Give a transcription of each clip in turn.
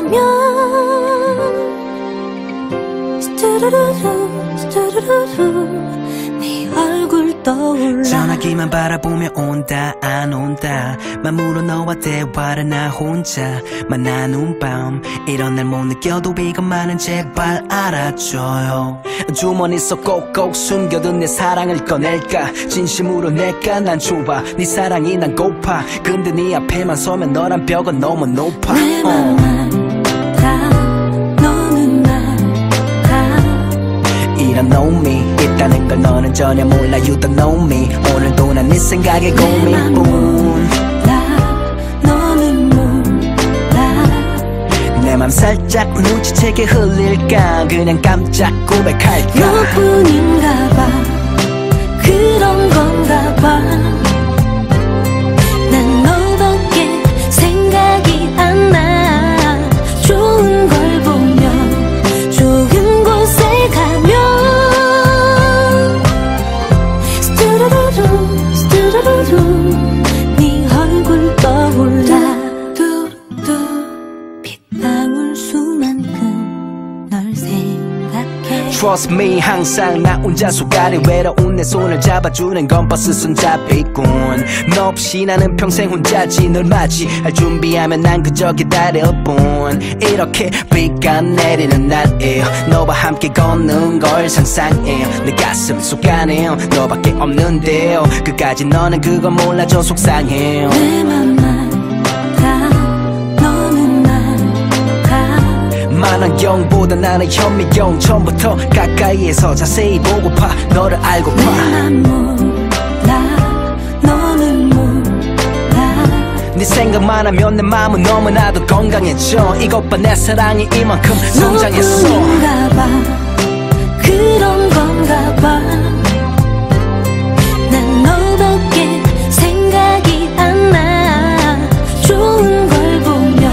가면 스투루루루 스투루루루 네 얼굴 떠올라. 전화기만 바라보며 온다 안 온다 맘으로 너와 대화를 나 혼자 만나는 밤 이런 날 못 느껴도 이것만은 제발 알아줘요. 주머니 속 꼭꼭 숨겨둔 내 사랑을 꺼낼까 진심으로 낼까. 난 좁아 네 사랑이 난 고파 근데 네 앞에만 서면 너란 벽은 너무 높아. 내 맘만 다 너는 나가 이런 놈이 있다는 걸 너는 전혀 몰라. You don't know me. 오늘도 난 네 생각에 고민뿐. 너는 몰라. 내 맘 살짝 눈치채게 흘릴까 그냥 깜짝 고백할까. 너뿐인가 봐 그런 건가 봐. 난 너밖에 생각이 안 나. 좋은 걸 보면 좋은 곳에 가면 스투루루루 스투루루루 네 얼굴 떠올라. 뚜뚜 빗방울 수만큼 널 생각해. Trust me 항상 나 혼자 속아리 외로운 내 손을 잡아주는 건 버스 손잡이꾼. 너 없이 나는 평생 혼자지. 널 맞이할 준비하면 난 그저 기다릴 뿐. 이렇게 비가 내리는 날에 너와 함께 걷는 걸 상상해. 내 가슴 속 안에 너밖에 없는데 끝까지 너는 그걸 몰라줘 속상해. 내 맘만 다 너는 나가. 만원경보다 나는 현미경. 처음부터 가까이에서 자세히 보고파 너를 알고파. 내 맘 몰라 너는 몰라. 네 생각만 하면 내 마음은 너무나도 건강해져. 이것 봐 내 사랑이 이만큼 성장했어. 너뿐인가 봐 그런 건가 봐. 난 너밖에 생각이 안 나. 좋은 걸 보면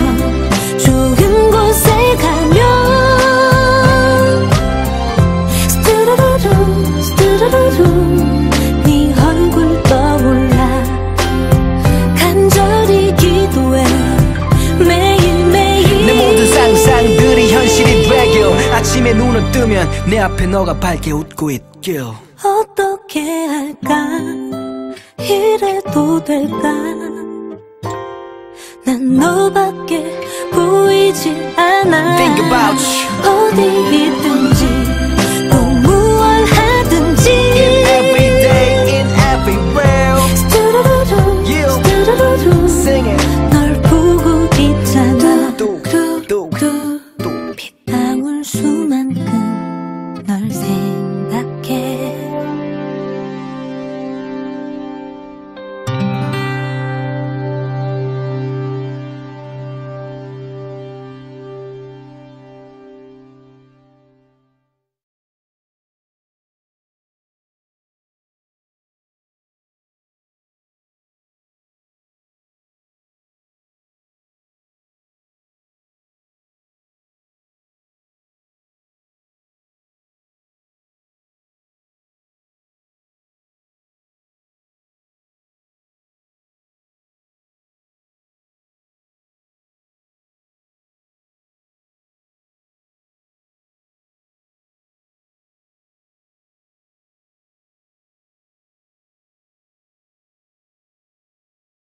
좋은 곳에 가면 스투루루루 스투루루루 네 얼굴 떠올라. 간절히 기도해 매일매일. 내 모든 상상들이 현실이 되길. 아침에 눈을 뜨면 내 앞에 너가 밝게 웃고 있길. 어떻게 할까 이래도 될까. 난 너밖에 보이질 않아. Think about you. 어디 있든